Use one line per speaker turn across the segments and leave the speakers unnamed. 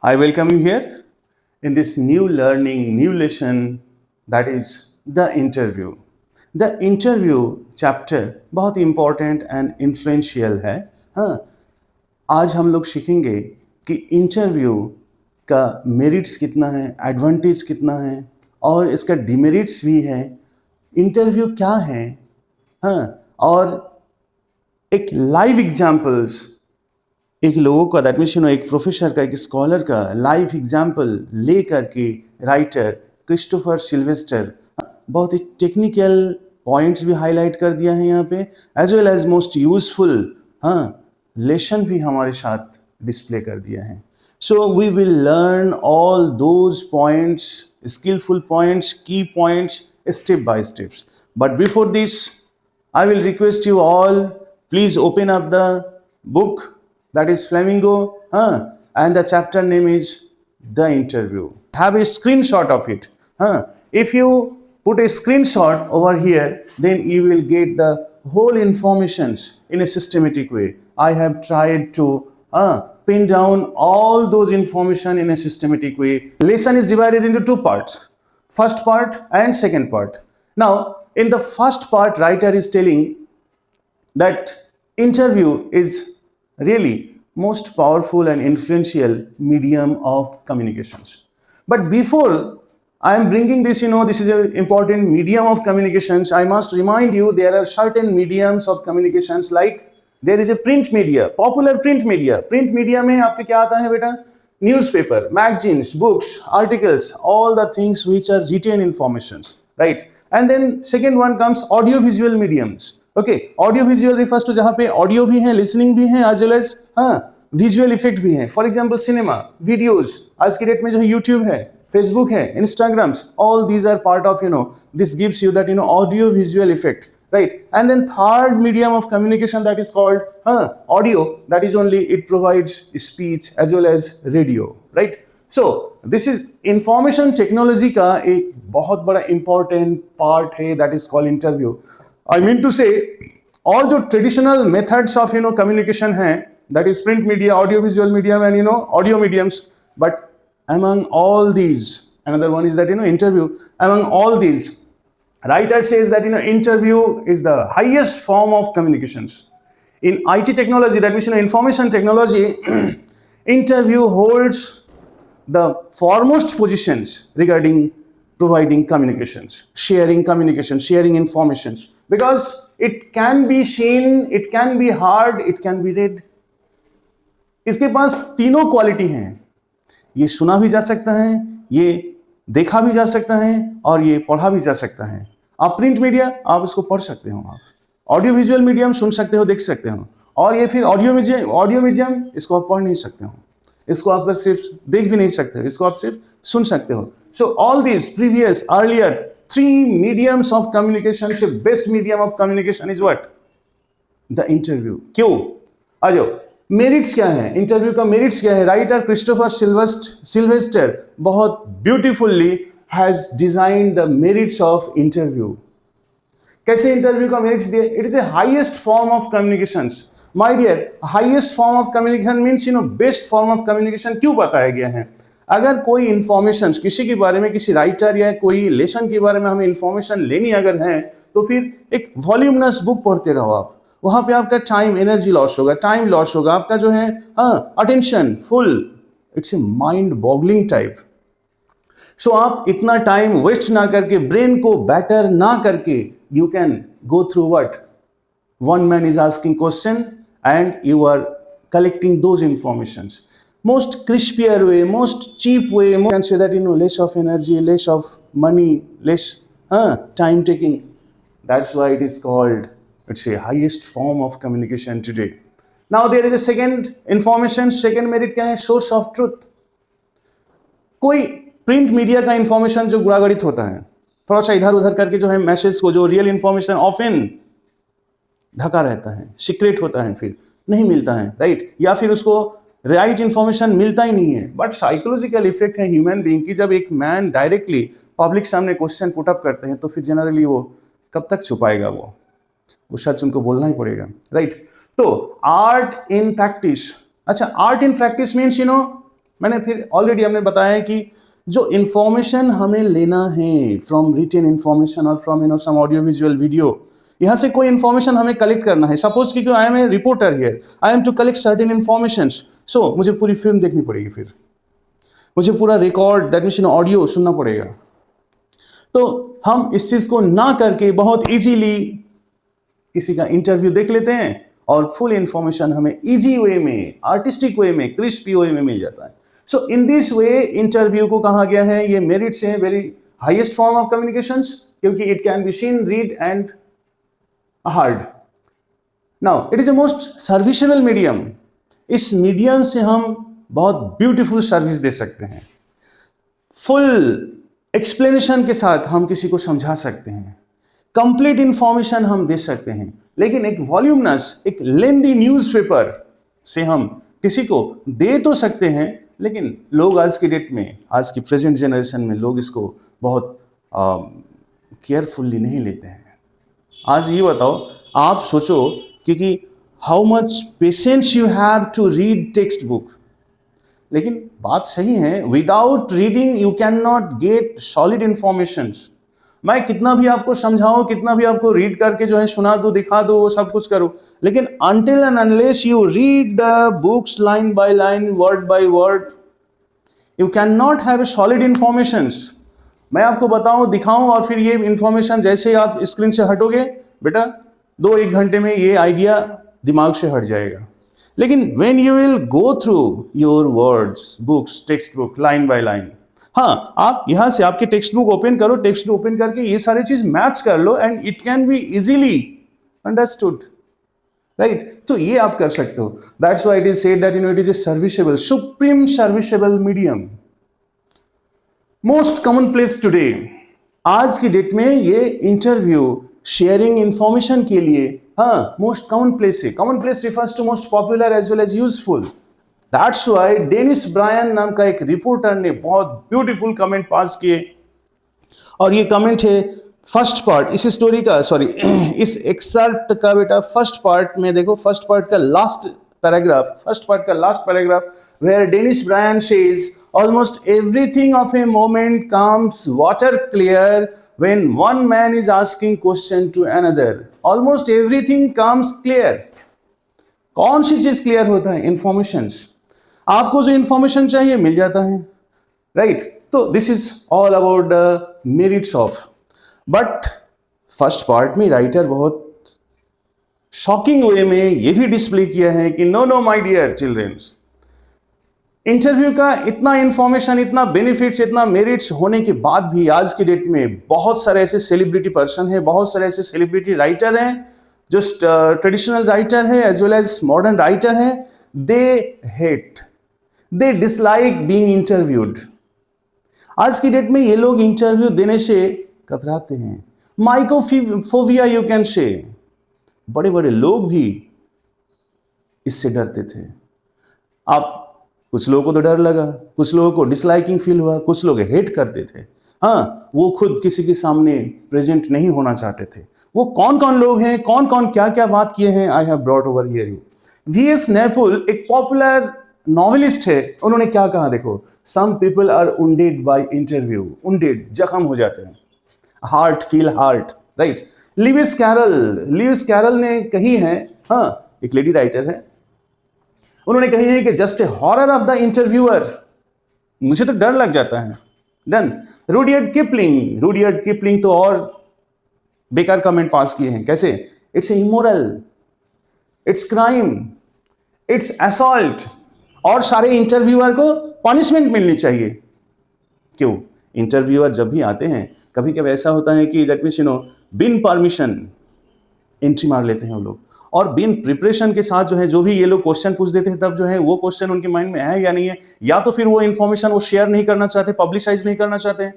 I welcome you here in this new learning, new lesson that is the interview. The interview chapter बहुत important and influential है. हाँ, आज हम लोग सीखेंगे कि इंटरव्यू का मेरिट्स कितना है, एडवांटेज कितना है और इसका डिमेरिट्स भी है. इंटरव्यू क्या है, हाँ, और एक लाइव एग्जाम्पल्स एक लोगों का, दैट मीन्स एक प्रोफेसर का, एक स्कॉलर का लाइव एग्जाम्पल ले करके राइटर क्रिस्टोफर सिल्वेस्टर बहुत ही टेक्निकल पॉइंट्स भी हाईलाइट कर दिया है यहाँ पे, as well as most useful lesson भी हमारे साथ डिस्प्ले कर दिया है. So we will learn all those points, skilful points, key points, step by steps. But before this I will request you all, please open up the book that is Flamingo, and the chapter name is The Interview. Have a screenshot of it. If you put a screenshot over here, then you will get the whole informations in a systematic way. I have tried to pin down all those information in a systematic way. Lesson is divided into two parts, first part and second part. Now, in the first part, writer is telling that interview is really most powerful and influential medium of communications. But before I am bringing this, this is an important medium of communications, I must remind you there are certain mediums of communications, like there is a print media, popular print media. Print media में आपके क्या आता है बेटा? Newspaper, magazines, books, articles, all the things which are written informations, right? And then second one comes audio visual mediums. Okay, audio visual refers to जहाँ पे audio भी है, listening भी है, as well as visual effect भी है. For example, cinema, videos, आज की डेट में जो है YouTube है, Facebook है, Instagrams, all these are part of, this gives you that, audio visual effect, right? And then third medium of communication that is called audio, that is only it provides speech as well as radio, right? So this is information technology का एक बहुत बड़ा important part है, that is called interview. I mean to say all जो traditional methods of communication हैं, that is print media, audio visual medium and audio mediums, but among all these, another one is that interview. Among all these, writer says that interview is the highest form of communications. In IT technology, that means information technology, interview holds the foremost positions regarding providing communications, sharing informations, because it can be seen, it can be heard, it can be read. इसके पास तीनों quality हैं. ये सुना भी जा सकता है, ये देखा भी जा सकता है और ये पढ़ा भी जा सकता है. आप प्रिंट मीडिया, आप इसको पढ़ सकते हो, आप ऑडियो विजुअल मीडियम सुन सकते हो, देख सकते हो, और ये फिर ऑडियो मीडियम इसको आप पढ़ नहीं सकते हो, इसको आप सिर्फ देख भी नहीं सकते हो, इसको आप सिर्फ सुन सकते हो. So all this previous earlier 3 mediums of communication, से best medium of communication is what? The interview. क्यों? आ जाओ. मेरिट्स क्या है इंटरव्यू का? मेरिट्स क्या है? राइटर क्रिस्टोफर सिल्वेस्टर बहुत beautifully has designed the merits of interview. कैसे इंटरव्यू का मेरिट्स दिए? It is the highest form of communications. My dear, highest form of communication means best form of communication. क्यों बताया गया है? अगर कोई इंफॉर्मेशन किसी के बारे में, किसी राइटर या कोई लेसन के बारे में हमें इंफॉर्मेशन लेनी अगर है, तो फिर एक वॉल्यूमनस बुक पढ़ते रहो आप. वहां पे आपका टाइम, एनर्जी लॉस होगा, टाइम लॉस होगा, आपका जो है attention full, it's a mind boggling type. So आप इतना टाइम वेस्ट ना करके, ब्रेन को बैटर ना करके, you can go through what? One man is asking question and you are collecting those informations. Most crispier way, most cheap way, you can say that less of energy, less of money, less time taking. That's why it is called, it's a highest form of communication today. Now there is a second information, second merit क्या है? Source of truth. कोई print media का information जो गुड़ागड़ित होता है, थोड़ा सा इधर उधर करके जो है मैसेज को, जो रियल इंफॉर्मेशन ऑफन ढका रहता है, सीक्रेट होता है, फिर नहीं मिलता है, राइट? या फिर उसको राइट इंफॉर्मेशन मिलता ही नहीं है. बट साइकोलॉजिकल इफेक्ट है ह्यूमन बीइंग की, जब एक मैन डायरेक्टली पब्लिक सामने क्वेश्चन पुट अप करते हैं, तो फिर जनरली वो कब तक छुपाएगा? वो सच उनको बोलना ही पड़ेगा, राइट? तो आर्ट इन प्रैक्टिस. अच्छा, आर्ट इन प्रैक्टिस मीन्स मैंने फिर ऑलरेडी हमने बताया कि जो इंफॉर्मेशन हमें लेना है फ्रॉम रिटन इंफॉर्मेशन और from some audio visual video, यहाँ से कोई इंफॉर्मेशन हमें कलेक्ट करना है। सपोज कि I am a reporter here, I am to collect certain information, so मुझे पूरी फिल्म देखनी पड़ेगी, फिर मुझे पूरा रिकॉर्ड दैट मीन्स ऑडियो सुनना पड़ेगा। तो हम इस चीज को ना करके बहुत इजीली किसी का इंटरव्यू देख लेते हैं और फुल इंफॉर्मेशन हमें इजी वे में, आर्टिस्टिक वे में, क्रिस्पी वे में मिल जाता है। सो इन दिस वे इंटरव्यू को कहा गया है ये मेरिट्स है very highest form of communications, क्योंकि it can be seen, read and heard. Now it is a most serviceable medium. इस मीडियम से हम बहुत ब्यूटीफुल सर्विस दे सकते हैं। फुल एक्सप्लेनेशन के साथ हम किसी को समझा सकते हैं, कंप्लीट इंफॉर्मेशन हम दे सकते हैं। लेकिन एक वॉल्यूमनस, एक लेंदी न्यूज़पेपर से हम किसी को दे तो सकते हैं, लेकिन लोग आज की डेट में, आज की प्रेजेंट जनरेशन में लोग इसको बहुत केयरफुल्ली नहीं लेते हैं। आज ये बताओ, आप सोचो कि how much patience you have to read textbook. लेकिन बात सही है, without reading you can not get solid informations. मैं कितना भी आपको समझाऊं, कितना भी आपको रीड करके जो है सुना दो, दिखा दो, वो सब कुछ करो, लेकिन until and unless you read the books line by line, word by word, you cannot have a solid informations। मैं आपको बताऊं, दिखाऊं और फिर ये इंफॉर्मेशन जैसे ही आप स्क्रीन से हटोगे, बेटा 2-1 घंटे में ये आइडिया दिमाग से हट जाएगा। लेकिन when you will go through your words, books, text book, line by line, हाँ, आप यहां से आपके टेक्स्ट बुक ओपन करो, टेक्स्ट बुक ओपन करके ये सारी चीज मैच कर लो and it can be easily understood, right. तो ये आप कर सकते हो। That's why it is said that it is a serviceable, supreme serviceable medium. Most common place today, आज की डेट में ये इंटरव्यू शेयरिंग इंफॉर्मेशन के लिए हाँ मोस्ट कॉमन प्लेस है। Common place refers to most popular as well as useful. That's why Dennis Brian नाम का एक रिपोर्टर ने बहुत ब्यूटीफुल कमेंट पास किए, और ये कमेंट है फर्स्ट पार्ट इस स्टोरी का, सॉरी इस एक्सर्ट का बेटा फर्स्ट पार्ट में देखो, फर्स्ट पार्ट का last paragraph, where Dennis Bryan says almost everything of a moment comes water clear when one man is asking question to another। almost everything comes clear। कौन सी चीज clear होता है? Informations. आपको जो information चाहिए मिल जाता है, राइट। तो this is all about the merits of. But first part में राइटर बहुत शॉकिंग वे में ये भी डिस्प्ले किया है कि no my dear childrens, interview का इतना इंफॉर्मेशन, इतना बेनिफिट्स, इतना मेरिट्स होने के बाद भी आज की डेट में बहुत सारे ऐसे सेलिब्रिटी पर्सन हैं, बहुत सारे ऐसे सेलिब्रिटी राइटर हैं जो ट्रेडिशनल राइटर है as well as modern writer है, दे डिसलाइक बीइंग इंटरव्यूड। आज की डेट में ये लोग इंटरव्यू देने से कतराते हैं, माइकोफोबिया यू कैन से। बड़े बड़े लोग भी इससे डरते थे। आप कुछ लोगों को तो डर लगा, कुछ लोगों को डिसलाइकिंग फील हुआ, कुछ लोग हेट करते थे। हाँ, वो खुद किसी के सामने प्रेजेंट नहीं होना चाहते थे। वो कौन कौन लोग हैं, कौन कौन क्या क्या बात किए हैं, I have brought over here you. V S Naipaul एक पॉपुलर नॉवेलिस्ट है, उन्होंने क्या कहा देखो, some people are wounded by interview. Wounded, जख्म हो जाते हैं, heart feel heart, right. Lewis Carroll ने कही है, हाँ एक लेडी राइटर है, उन्होंने कही है कि just a horror of the interviewer, मुझे तो डर लग जाता है। डन। रुडियर्ड किपलिंग तो और बेकार कमेंट पास किए हैं, कैसे? It's immoral, it's crime, it's assault, और सारे इंटरव्यूअर को पनिशमेंट मिलनी चाहिए। क्यों? इंटरव्यूअर जब भी आते हैं, कभी कभी ऐसा होता है कि दैट मीन्स बिन परमिशन एंट्री मार लेते हैं वो लोग, और बिन प्रिपरेशन के साथ जो है, जो भी ये लोग क्वेश्चन पूछ देते हैं, तब जो है वो क्वेश्चन उनके माइंड में है या नहीं है, या तो फिर वो इंफॉर्मेशन वो शेयर नहीं करना चाहते, पब्लिसाइज नहीं करना चाहते हैं।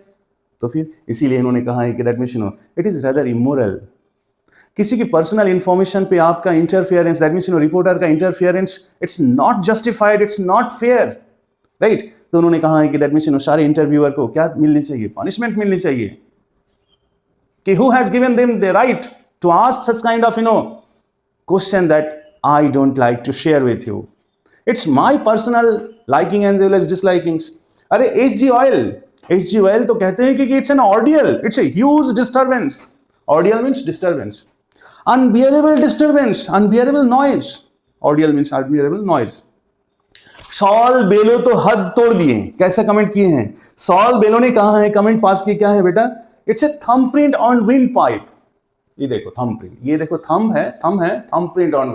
तो फिर इसीलिए इन्होंने कहा है कि that means it is rather immoral. किसी की पर्सनल इंफॉर्मेशन पे आपका इंटरफियरेंस, दैट मीन्स रिपोर्टर का interference, it's not justified, it's not fair, right. तो उन्होंने कहा है कि दैट मीन्स सारे इंटरव्यूअर को क्या मिलनी चाहिए? पनिशमेंट मिलनी चाहिए। कि who has given them the right to ask such kind of question that I don't like to share with you. It's my personal liking as well as dislikings. अरे H G Wells तो कहते हैं कि it's an ordeal, it's a huge disturbance. Ordeal means disturbance, unbearable disturbance, unbearable noise. Ordeal means unbearable noise. Saul Bellow तो हद तोड़ दिए, कैसे कमेंट किए हैं? सॉल बेलो ने कहा है, कमेंट पास किया, क्या है बेटा? It's a thumb print on wind pipe. ये देखो थंब प्रिंट, ये देखो थंब है, थंब प्रिंट ऑन।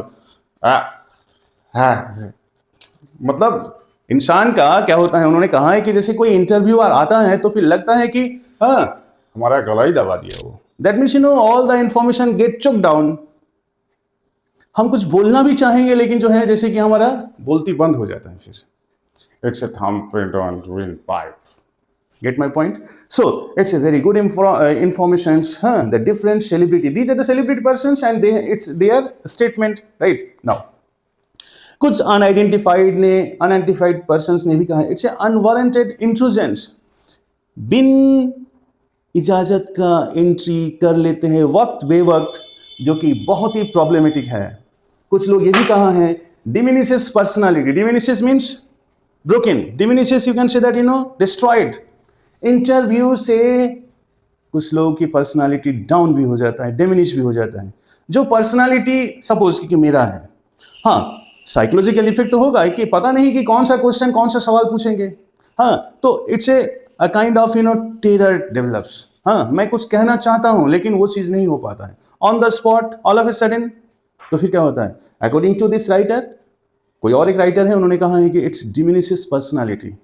मतलब इंसान का क्या होता है, उन्होंने कहा है कि जैसे कोई इंटरव्यूअर आता है तो फिर लगता है कि हाँ हमारा गला ही दबा दिया वो। That means all the information get chuck down. हम कुछ बोलना भी चाहेंगे लेकिन जो है जैसे कि हमारा बोलती बंद हो जाता है फिर। It's a thumb print on wind pipe. Get my point? So it's a very good information. The different celebrity. These are the celebrity persons, and it's their statement, right? Now, कुछ unidentified persons ने भी कहा it's a unwarranted intrusions. बिन इजाजत का entry कर लेते हैं वक्त बेवक्त, जो कि बहुत ही प्रॉब्लमेटिक है। कुछ लोग ये भी कहा है diminishes personality. Diminishes means broken. Diminishes, you can say that destroyed. Interview से कुछ लोगों की पर्सनालिटी डाउन भी हो जाता है, डिमिनिश भी हो जाता है। जो पर्सनालिटी सपोज कि मेरा है, हाँ साइकोलॉजिकल इफेक्ट तो होगा कि पता नहीं कि कौन सा क्वेश्चन कौन सा सवाल पूछेंगे। हाँ तो it's a kind of terror develops. हाँ मैं कुछ कहना चाहता हूं लेकिन वो चीज नहीं हो पाता है on the spot, all of a sudden. तो फिर क्या होता है? अकॉर्डिंग टू दिस राइटर, कोई और एक राइटर है, उन्होंने कहा है कि इट्स डिमिनिशेस पर्सनालिटी।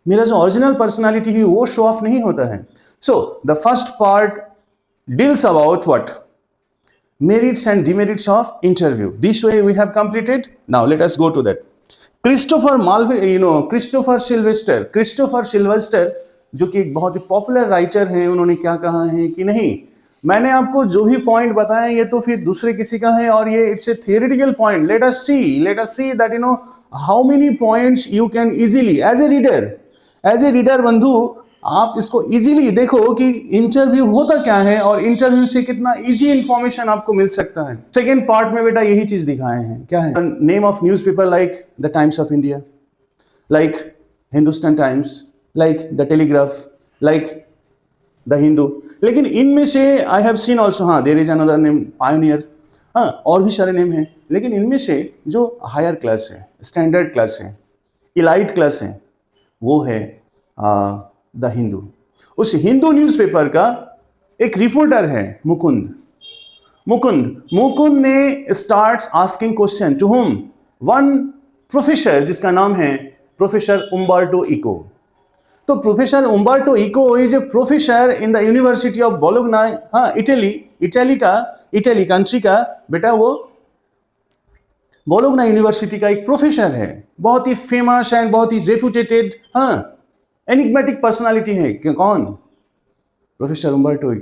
मेरा जो ओरिजिनल पर्सनालिटी है वो शो ऑफ नहीं होता है। So the first part deals about what? Merits and demerits of interview. This way we have completed. Now let us go to that. Christopher Sylvester जो कि एक बहुत ही पॉपुलर राइटर हैं, उन्होंने क्या कहा है कि नहीं, मैंने आपको जो भी पॉइंट बताया ये तो फिर दूसरे किसी का है और ये it's a theoretical point. Let us see that how many points you can easily as a reader बंधु आप इसको इजीली देखो कि इंटरव्यू होता क्या है और इंटरव्यू से कितना इजी इंफॉर्मेशन आपको मिल सकता है। सेकेंड पार्ट में बेटा यही चीज दिखाए हैं, क्या है? Name of newspaper like the Times of India, like Hindustan Times, like the Telegraph, like the Hindu. लेकिन इनमें से आई हैव सीन ऑल्सो, हाँ there is another name Pioneer, हाँ और भी सारे नेम हैं। लेकिन इनमें से जो हायर क्लास है, स्टैंडर्ड क्लास है, इलाइट क्लास है, वो है द हिंदू। उस हिंदू न्यूज़पेपर का एक रिपोर्टर है मुकुंद ने starts asking question to whom? One professor जिसका नाम है प्रोफेसर उम्बर्टो इको। तो professor Umberto Eco is a professor in the university of Bologna, हाँ इटली कंट्री का बेटा, वो बोलोग्ना यूनिवर्सिटी का एक प्रोफेसर है, बहुत ही फेमस एंड बहुत ही रेपुटेटेड, हाँ एनिग्मेटिक पर्सनालिटी है। कौन? प्रोफेसर उम्बर्टो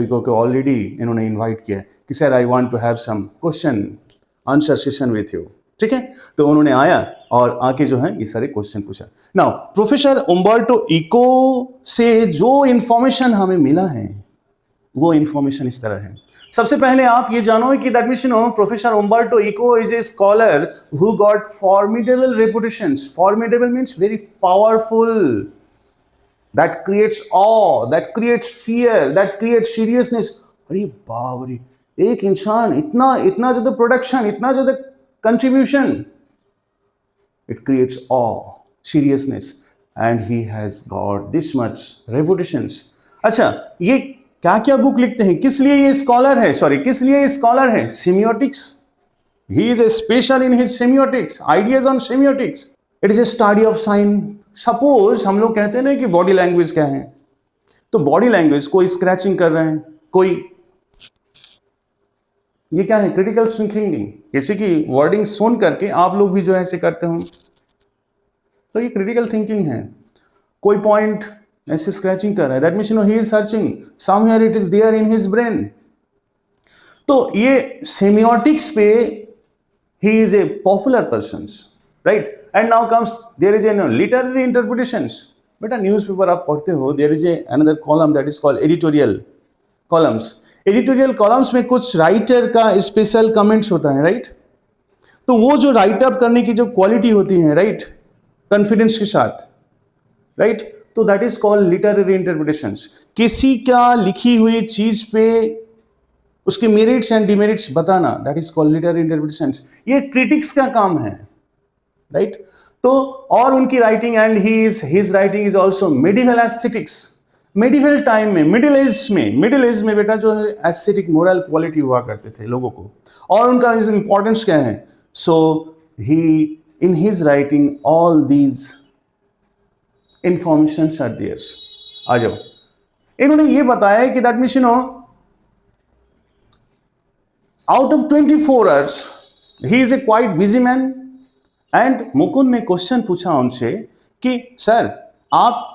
इको को ऑलरेडी इन्होंने इनवाइट किया कि sir I want to have some question answer session with you, ठीक है? तो उन्होंने आया और आके जो है ये सारे क्वेश्चन पूछा। नाउ प्रोफेसर उम्बर्टो इको से जो इंफॉर्मेशन हमें मिला है वो इंफॉर्मेशन इस तरह है। सबसे पहले आप ये जानो कि that means professor Umberto Eco is a scholar who got formidable reputations. Formidable means very powerful, that creates awe, that creates fear, that creates seriousness. अरे बाप रे, एक इंसान इतना ज्यादा प्रोडक्शन, इतना ज्यादा contribution, it creates awe, seriousness, and he has got this much reputations. अच्छा, ये क्या क्या बुक लिखते हैं? किस लिए ये स्कॉलर है? Semiotics. He is A special in his semiotics, ideas on semiotics. It is A study of sine. Suppose हम लोग कहते हैं ना कि बॉडी लैंग्वेज क्या है, तो बॉडी लैंग्वेज, कोई स्क्रैचिंग कर रहे हैं, कोई, ये क्या है? Critical thinking. किसी की वर्डिंग सुन करके आप लोग भी जो है ऐसे करते हो, तो ये क्रिटिकल थिंकिंग है। कोई पॉइंट ऐसे स्क्रैचिंग कर रहा है, that means he is searching somewhere, it is there in his brain. तो ये सेमियोटिक्स पे he is a popular person, right? And now comes there is a literary interpretations. बेटा न्यूज़पेपर आप पढ़ते हो, there is a another column that is called editorial columns. Editorial columns में कुछ writer का स्पेशल कमेंट्स होता है, राइट? तो वो जो राइट अप करने की जो क्वालिटी होती है, राइट, कॉन्फिडेंस के साथ, राइट, तो that is called literary interpretations. किसी का लिखी हुई चीज पे उसके मेरिट्स एंड डिमेरिट्स बताना, that is called literary interpretations. ये क्रिटिक्स का काम है, राइट। तो और उनकी writing and his writing is also medieval aesthetics. Medieval time में, मिडिल एज में बेटा जो है एस्थेटिक मोरल क्वालिटी हुआ करते थे लोगों को, और उनका इंपॉर्टेंस क्या है। So he in his writing all these informations are theirs. आ जाओ, इन्होंने ये बताया कि that means you know out of 24 hours he is a quite busy man. And Mukund ने क्वेश्चन पूछा उनसे कि सर आप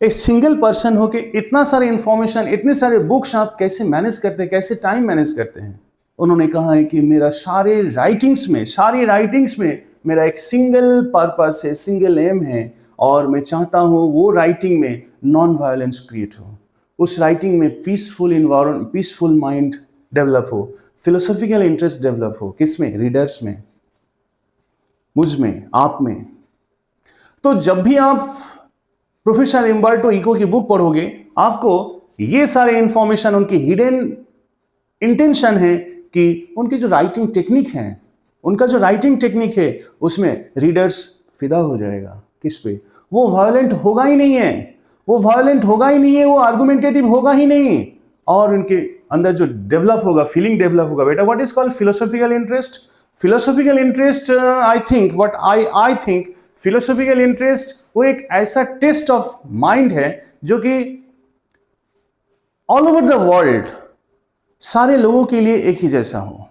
एक सिंगल पर्सन होके इतना सारे इंफॉर्मेशन, इतने सारे बुक्स आप कैसे मैनेज करते हैं, कैसे टाइम मैनेज करते हैं। उन्होंने कहा है कि मेरा सारी राइटिंग्स में मेरा एक सिंगल पर्पस है, सिंगल एम है, और मैं चाहता हूं वो राइटिंग में नॉन वायलेंस क्रिएट हो, उस राइटिंग में peaceful environment, peaceful mind develop हो, फिलोसॉफिकल इंटरेस्ट डेवलप हो। किसमें? रीडर्स में, मुझ में, आप में। तो जब भी आप प्रोफेसर उम्बर्टो इको की बुक पढ़ोगे, आपको ये सारे इंफॉर्मेशन, उनकी हिडन इंटेंशन है कि उनकी जो राइटिंग टेक्निक है उसमें रीडर्स फिदा हो जाएगा। किस पे? वो वायलेंट होगा ही नहीं है, वो आर्गुमेंटेटिव होगा ही नहीं, और उनके अंदर जो डेवलप होगा, फीलिंग डेवलप होगा। बेटा what is called philosophical interest? I think philosophical interest वो एक ऐसा टेस्ट ऑफ माइंड है जो कि ऑल ओवर द वर्ल्ड सारे लोगों के लिए एक ही जैसा हो।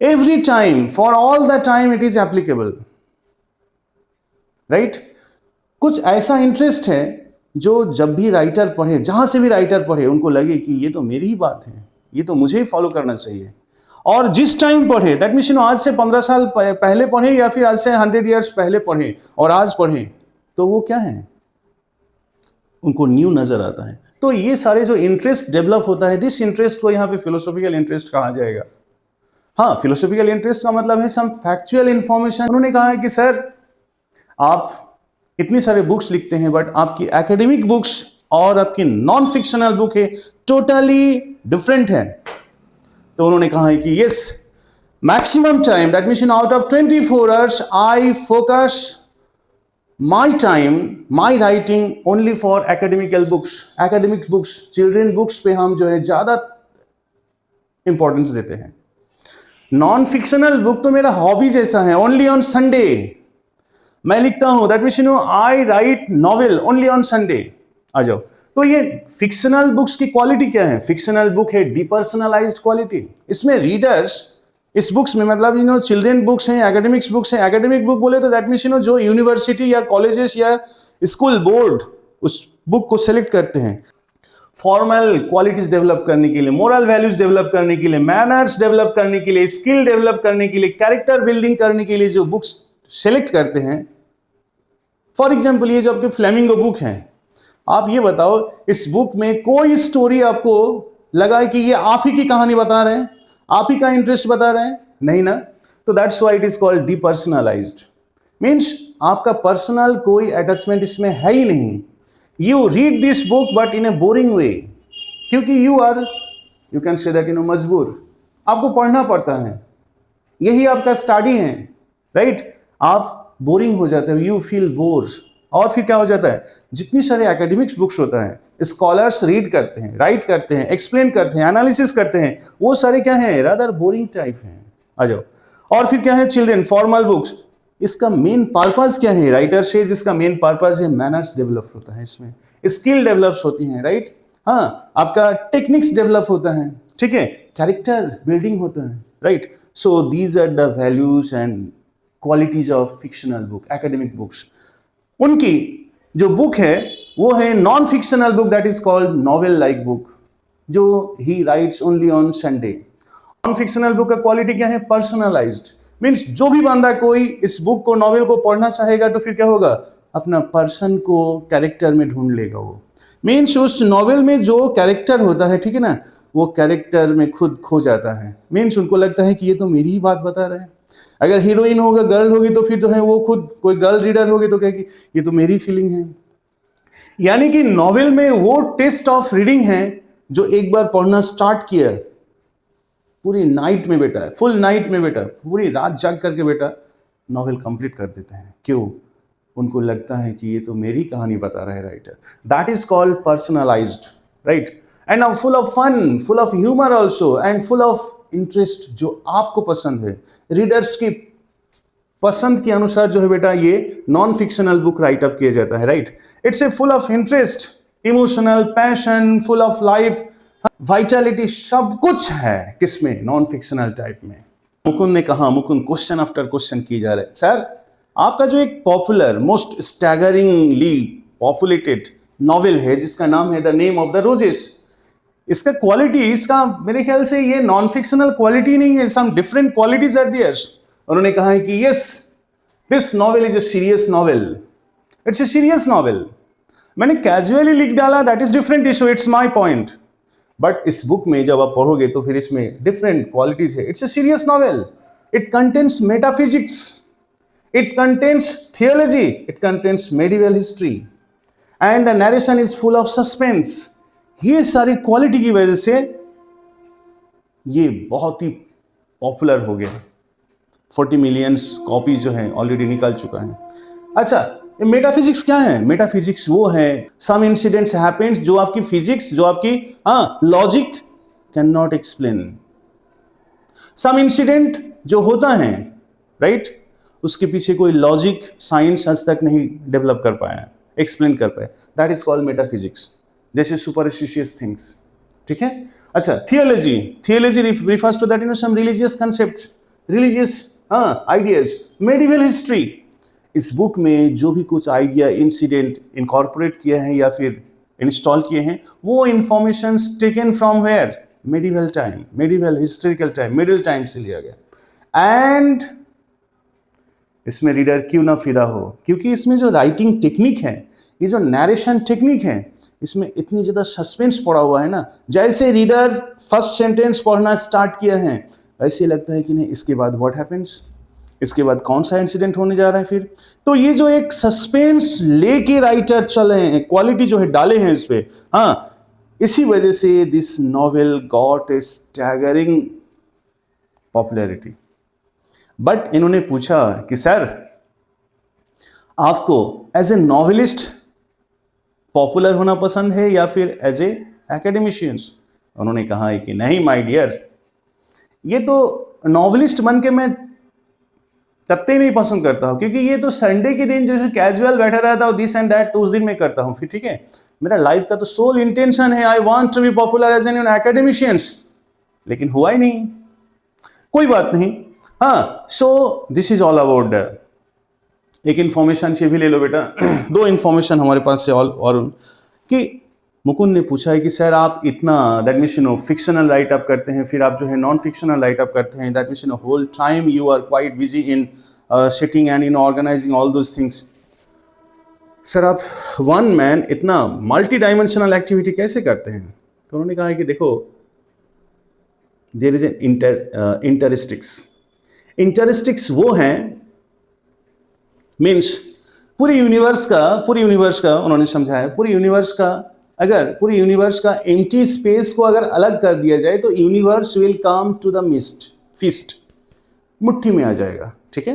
Every time, for all the time it is applicable, right. कुछ ऐसा इंटरेस्ट है जो जब भी राइटर पढ़े, जहां से भी राइटर पढ़े, उनको लगे कि ये तो मेरी ही बात है, ये तो मुझे ही फॉलो करना चाहिए। और जिस टाइम पढ़े, दैट मीन्स आज से 15 साल पहले पढ़े या फिर आज से 100 ईयर्स पहले पढ़े और आज पढ़े, तो वो क्या है, उनको न्यू नजर आता है। तो ये सारे जो इंटरेस्ट डेवलप होता है, दिस इंटरेस्ट को यहाँ पे फिलोसॉफिकल इंटरेस्ट कहा जाएगा। हाँ, फिलोसॉफिकल इंटरेस्ट का मतलब है सम फैक्चुअल इंफॉर्मेशन। उन्होंने कहा है कि सर आप इतनी सारे बुक्स लिखते हैं, बट आपकी एकेडमिक बुक्स और आपकी नॉन फिक्शनल बुक है टोटली डिफरेंट है। तो उन्होंने कहा है कि yes, maximum time, that means out of 24 hours I focus my time, my writing only for academical books, children books पे हम जो है ज्यादा इंपॉर्टेंस देते हैं। नॉन फिक्शनल बुक तो मेरा हॉबी जैसा है, ओनली ऑन संडे मैं लिखता हूं, that means I write novel only on Sunday. आ जाओ, तो ये फिक्शनल बुक्स की क्वालिटी क्या है? फिक्शनल बुक है डिपर्सनलाइज्ड क्वालिटी। इसमें रीडर्स, इस बुक्स में मतलब चिल्ड्रन बुक्स हैं, एकेडमिक्स बुक्स हैं। एकेडमिक बुक बोले तो दैट मीन्स जो यूनिवर्सिटी या कॉलेजेस या स्कूल बोर्ड उस बुक को सिलेक्ट करते हैं फॉर्मल क्वालिटीज डेवलप करने के लिए, मोरल वैल्यूज डेवलप करने के लिए, मैनर्स डेवलप करने के लिए, स्किल डेवलप करने के लिए, कैरेक्टर बिल्डिंग करने के लिए जो बुक्स सेलेक्ट करते हैं। फॉर एग्जाम्पल ये जो आपके फ्लेमिंगो बुक है, आप ये बताओ इस बुक में कोई स्टोरी आपको लगा है कि ये आप ही की कहानी बता रहे हैं, आप ही का इंटरेस्ट बता रहे हैं? नहीं ना। तो that's why it is called depersonalized. Means आपका पर्सनल कोई अटैचमेंट इसमें है ही नहीं। You read this book but in a boring way, क्योंकि यू कैन से दैट मजबूर, आपको पढ़ना पड़ता है, यही आपका स्टडी है, राइट। आप बोरिंग हो जाते हो, यू फील बोर। और फिर क्या हो जाता है, जितनी सारे एकेडमिक्स बुक्स होता है, स्कॉलर्स रीड करते हैं, राइट करते हैं, एक्सप्लेन करते हैं, एनालिसिस करते हैं, वो सारे क्या है, रादर बोरिंग टाइप हैं। आ जाओ, और फिर क्या है, चिल्ड्रन फॉर्मल बुक्स, इसका मेन पर्पस क्या है? राइटर सेज इसका मेन पर्पस है मैनर्स डेवलप होता है, इसमें स्किल डेवलप्स होती हैं, राइट। हाँ, आपका टेक्निक्स डेवलप होता है, ठीक है, कैरेक्टर बिल्डिंग होता है, right. So these are the values and qualities of fictional book, academic books. उनकी जो बुक है वो है non fictional book, that is called novel like book, जो he writes only on Sunday. Non fictional book का quality क्या है? Personalised. Means जो भी बंदा कोई इस बुक को, नॉवेल को पढ़ना चाहेगा तो फिर क्या होगा, अपना पर्सन को कैरेक्टर में ढूंढ लेगा वो। मीन्स उस नॉवेल में जो कैरेक्टर होता है, ठीक है ना, वो कैरेक्टर में खुद खो जाता है। मीन्स उनको लगता है कि ये तो मेरी ही बात बता रहे हैं। अगर हीरोइन होगा, गर्ल होगी, तो फिर जो है वो खुद कोई गर्ल रीडर होगी तो कहेगी ये तो मेरी फीलिंग है। यानी कि नॉवेल में वो टेस्ट ऑफ रीडिंग है जो एक बार पढ़ना स्टार्ट किया, पूरी नाइट में बेटा, फुल नाइट में बेटा, पूरी रात जाग करके बेटा नॉवेल कंप्लीट कर देते हैं। क्यों? उनको लगता है कि ये तो मेरी कहानी बता रहा है writer. That is called personalized, right? And now full of fun, full of humour also, and full of interest, जो आपको पसंद है, रीडर्स की पसंद के अनुसार जो है बेटा ये non fictional book right up किया जाता है, right? It's a full of interest, emotional, passion, full of life, Vitality, सब कुछ है किसमें? नॉन फिक्शनल टाइप में। मुकुंद ने कहा, मुकुंद क्वेश्चन आफ्टर क्वेश्चन किए जा रहे हैं, सर आपका जो एक पॉपुलर, मोस्ट स्टैगरिंगली पॉपुलेटेड नॉवेल है जिसका नाम है the name of the roses, इसका क्वालिटी, इसका मेरे ख्याल से ये नॉन फिक्शनल क्वालिटी नहीं है, some different qualities are there. उन्होंने कहा है कि yes, this novel is a serious novel, it's a serious novel. मैंने कैजुअली लिख डाला, that is different issue, it's my point. But इस बुक में जब आप पढ़ोगे तो फिर इसमें डिफरेंट क्वालिटीज है। It's a serious novel, it contains metaphysics, it contains theology, it contains medieval history, and the narration is full of suspense. ये सारी क्वालिटी की वजह से ये बहुत ही पॉपुलर हो गया। 40 मिलियंस कॉपीज जो है ऑलरेडी निकल चुका है। अच्छा, मेटाफिजिक्स क्या है? मेटाफिजिक्स वो है सम इंसिडेंट्स हैपेंस जो आपकी फिजिक्स, जो आपकी logic can not explain. Some incident जो होता है, राइट, उसके पीछे कोई लॉजिक, साइंस आज तक नहीं डेवलप कर पाया, एक्सप्लेन कर पाया, दैट इज कॉल्ड मेटाफिजिक्स। जैसे सुपरस्टिशियस थिंग्स, ठीक है? अच्छा, theology, theology refers to that some religious concepts, religious ideas. Medieval history, इस बुक में जो भी कुछ आइडिया, इंसिडेंट इनकॉर्पोरेट किए हैं या फिर इंस्टॉल किए हैं, वो information taken from where? Medieval time, medieval historical time, middle time से लिया गया। एंड इसमें रीडर क्यों ना फिदा हो, क्योंकि इसमें जो राइटिंग टेक्निक है, ये जो नरेशन टेक्निक है, इसमें इतनी ज्यादा सस्पेंस पड़ा हुआ है ना, जैसे रीडर फर्स्ट सेंटेंस पढ़ना स्टार्ट किया है ऐसे लगता है कि नहीं इसके बाद व्हाट हैपेंस, इसके बाद कौन सा इंसिडेंट होने जा रहा है फिर। तो ये जो एक सस्पेंस लेके राइटर चले हैं, क्वालिटी जो है डाले हैं इस पे, इसी वजह से this novel got a staggering popularity. But इन्होंने पूछा कि सर आपको एज ए नॉवेलिस्ट पॉपुलर होना पसंद है या फिर एज ए एकेडमिशियंस? उन्होंने कहा है कि नहीं माय डियर, ये तो नॉवेलिस्ट बन के मैं तब नहीं पसंद करता हूं, क्योंकि ये तो संडे के दिन जैसे कैजुअल बैठा रहता हूं, दिस एंड दैट, तो उस दिन मैं करता हूं फिर, ठीक है? मेरा लाइफ का तो सोल इंटेंशन है, I want to be popular as an academicians, लेकिन हुआ ही नहीं। कोई बात नहीं, so this is all about एक इंफॉर्मेशन से भी ले लो बेटा। दो इंफॉर्मेशन हमारे पास से और कि मुकुंद ने पूछा है कि सर आप इतना, that means fictional right up करते हैं, फिर आप जो है नॉन फिक्शनल राइट अप करते हैं, that means whole time you are quite busy in sitting and in organizing all those things. Sir आप वन मैन इतना मल्टी डायमेंशनल एक्टिविटी कैसे करते हैं? तो उन्होंने कहा है कि देखो, there is an intrinsics. Intrinsics वो हैं, मीन्स पूरी यूनिवर्स का उन्होंने समझाया, पूरी यूनिवर्स का, अगर पूरी यूनिवर्स का एम्प्टी स्पेस को अगर अलग कर दिया जाए तो universe will come to the fist, मुट्ठी में आ जाएगा, ठीक है?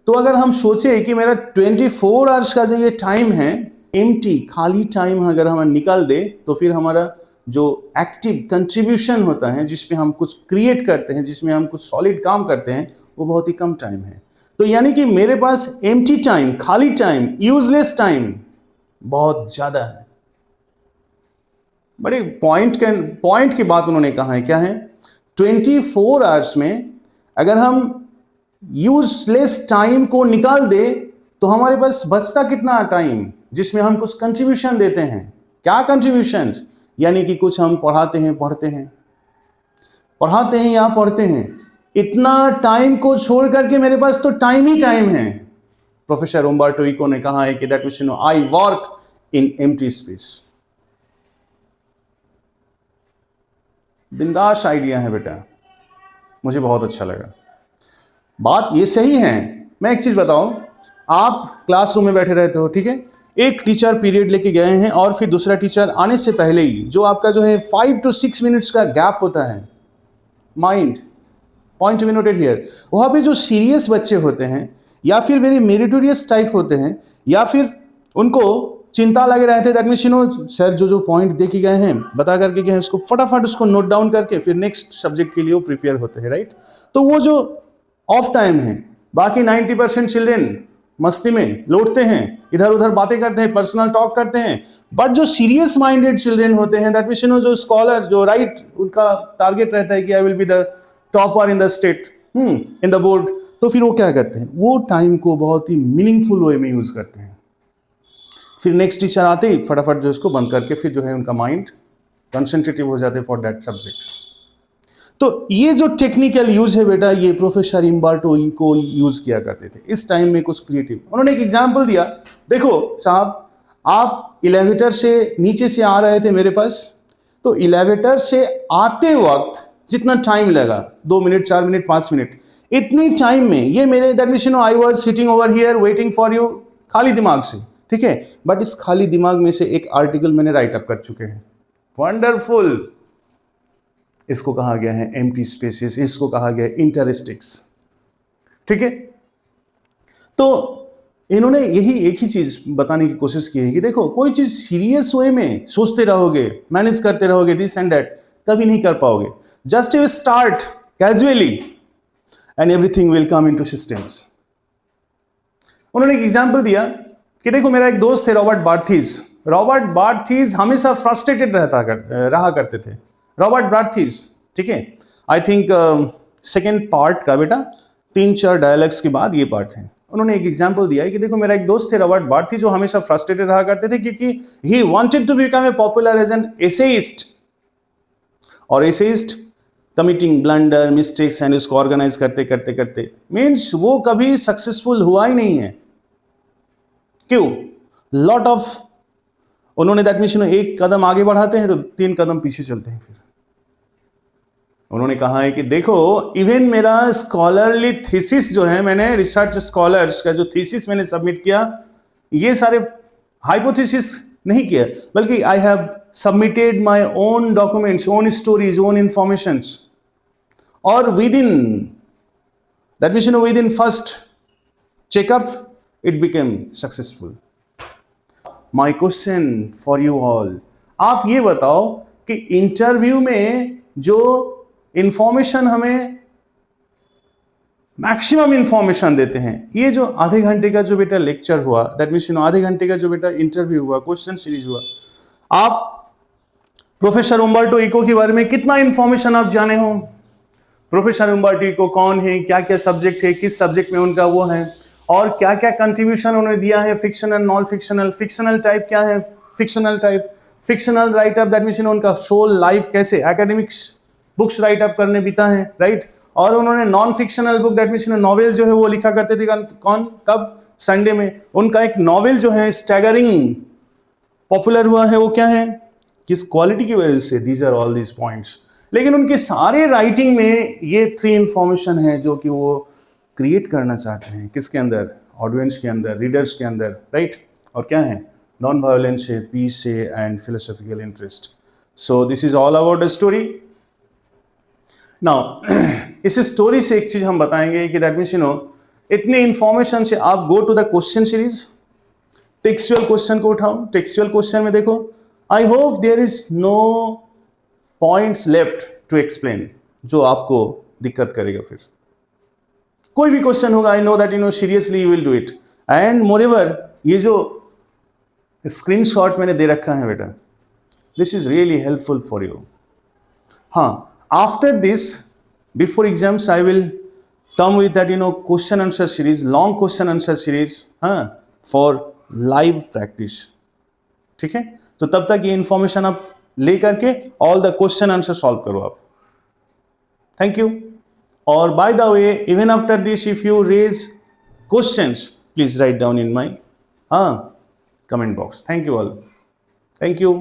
तो अगर हम सोचे कि मेरा 24 आवर्स का जो ये टाइम है, एम्प्टी खाली टाइम अगर हम निकाल दे, तो फिर हमारा जो एक्टिव कंट्रीब्यूशन होता है, जिसमें हम कुछ क्रिएट करते हैं, जिसमें हम कुछ सॉलिड काम करते हैं, वो बहुत ही कम टाइम है। तो यानी कि मेरे पास एम्प्टी टाइम, खाली टाइम, यूजलेस टाइम बहुत ज्यादा है। बड़े पॉइंट की बात उन्होंने कहा है, क्या है? 24 आवर्स में अगर हम यूजलेस टाइम को निकाल दे तो हमारे पास बचता कितना टाइम जिसमें हम कुछ कंट्रीब्यूशन देते हैं। क्या कंट्रीब्यूशन? यानी कि कुछ हम पढ़ाते हैं या पढ़ते हैं, इतना टाइम को छोड़ करके मेरे पास तो टाइम ही टाइम है। प्रोफेसर उम्बर्टो इको ने कहा है कि that means I work in empty space. बिंदास आइडिया है बेटा, मुझे बहुत अच्छा लगा। बात ये सही है। मैं एक चीज बताऊं, आप क्लासरूम में बैठे रहते हो, ठीक है, एक टीचर पीरियड लेके गए हैं और फिर दूसरा टीचर आने से पहले ही जो आपका जो है 5 to 6 मिनट्स का गैप होता है, mind point to be noted here, वहां पे जो सीरियस बच्चे होते हैं या फिर वेरी मेरिटोरियस टाइप होते हैं या फिर उनको चिंता लगे रहते हैं, that means you no sir जो पॉइंट दे के गए हैं, बता करके गए हैं, उसको फटाफट उसको नोट डाउन करके फिर नेक्स्ट सब्जेक्ट के लिए वो प्रिपेयर होते हैं, राइट। तो वो जो ऑफ टाइम है, बाकी 90% चिल्ड्रेन मस्ती में लौटते हैं, इधर उधर बातें करते हैं, पर्सनल टॉक करते हैं, बट जो सीरियस माइंडेड चिल्ड्रेन होते हैं, दैट मीन्स यू नो जो स्कॉलर जो राइट उनका टारगेट रहता है कि I will be the topper in the state, in the board, तो फिर वो क्या करते हैं, वो टाइम को बहुत ही मीनिंगफुल वे में यूज करते हैं। फिर नेक्स्ट टीचर आते ही फटाफट जो इसको बंद करके फिर जो है उनका माइंड कंसंट्रेटिव हो जाते फॉर दैट सब्जेक्ट। तो ये जो टेक्निकल यूज है बेटा, ये प्रोफेसर इम्बार्टो को यूज किया करते थे इस टाइम में कुछ क्रिएटिव। उन्होंने एक एग्जांपल दिया, देखो साहब, आप एलिवेटर से नीचे से आ रहे थे मेरे पास, तो एलिवेटर से आते वक्त जितना टाइम लगा, 2 मिनट, 4 मिनट, 5 मिनट, इतनी टाइम में ये मेरे that means you know I was sitting over here waiting for you, खाली दिमाग से, ठीक है, बट इस खाली दिमाग में से एक आर्टिकल मैंने राइट अप कर चुके हैं, वंडरफुल। इसको कहा गया है एम्प्टी स्पेसेस, इसको कहा गया है इंटरिस्टिक्स, ठीक है। तो इन्होंने यही एक ही चीज बताने की कोशिश की है कि देखो कोई चीज सीरियस वे में सोचते रहोगे, मैनेज करते रहोगे दिस एंड दैट, कभी नहीं कर पाओगे। Just you start casually and everything will come into systems. उन्होंने एक एग्जांपल दिया कि देखो मेरा एक दोस्त थे रॉबर्ट बार्थीज। रॉबर्ट बार्थीज हमेशा फ्रस्ट्रेटेड रहा करते थे। रॉबर्ट बार्थीज, ठीक है, आई थिंक सेकेंड पार्ट का बेटा 3-4 डायलॉग्स के बाद ये पार्ट है। उन्होंने एक एग्जांपल दिया है कि देखो मेरा एक दोस्त थे रॉबर्ट बार्थीज जो हमेशा फ्रस्ट्रेटेड रहा करते थे क्योंकि he wanted to become a popular as an essayist, और essayist committing blunder mistakes and इसको ऑर्गेनाइज करते करते करते मीन्स वो कभी सक्सेसफुल हुआ ही नहीं है। क्यों? लॉट ऑफ, उन्होंने दैट मीन्स एक कदम आगे बढ़ाते हैं तो 3 कदम पीछे चलते हैं। फिर उन्होंने कहा है कि देखो इवन मेरा स्कॉलरली थीसिस जो है, मैंने रिसर्च स्कॉलर्स का जो थीसिस मैंने सबमिट किया, ये सारे हाइपोथेसिस नहीं किया, बल्कि I have submitted my own documents, own stories, own informations, और within that means within first checkup it became successful. My question for you all, आप ये बताओ कि इंटरव्यू में जो इंफॉर्मेशन हमें मैक्सिमम इंफॉर्मेशन देते हैं, ये जो आधे घंटे का जो बेटा लेक्चर हुआ, दैट मीन्स आधे घंटे का जो बेटा इंटरव्यू हुआ, क्वेश्चन सीरीज हुआ, आप प्रोफेसर उम्बर्टो इको के बारे में कितना इंफॉर्मेशन आप जाने हो? प्रोफेसर उम्बर्टो इको कौन है, क्या क्या सब्जेक्ट है, किस सब्जेक्ट में उनका वो है, और क्या क्या कंट्रीब्यूशन उन्होंने दिया है, fictional, non fictional, fictional type क्या है, fictional type, fictional right up, that means उनका सोल लाइफ कैसे एकेडमिक्स बुक्स राइट अप करने बीता है, राइट। और उन्होंने non fictional book that means novel जो है वो लिखा करते थे, कौन कब? संडे में। उनका एक नॉवेल जो है स्टैगरिंग पॉपुलर हुआ है, वो क्या है, किस क्वालिटी की वजह से? These are all these points. लेकिन उनके सारे राइटिंग में ये 3 इंफॉर्मेशन है जो कि वो क्रिएट करना चाहते हैं, किसके अंदर? ऑडियंस के अंदर, रीडर्स के अंदर, राइट। और क्या है? नॉन वायलेंस है, पीस है, and philosophical interest. So this is all about the story. Now इस स्टोरी से एक चीज हम बताएंगे कि दैट मीन्स इतनी इंफॉर्मेशन से आप go to the question series, textual question को उठाओ। टेक्सचुअल क्वेश्चन में देखो, I hope there is no points left to explain जो आपको दिक्कत करेगा। फिर कोई भी क्वेश्चन होगा, I know that seriously you will do it, and moreover ये जो स्क्रीनशॉट मैंने दे रखा है बेटा, this is really helpful for you. हाँ, after this, before exams, I will come with that question answer series, long question answer series, for live practice, ठीक है। तो तब तक ये इंफॉर्मेशन आप ले करके all the question answer solve करो आप। Thank you. और by the way, even after this if you raise questions, please write down in my comment box. Thank you all, thank you.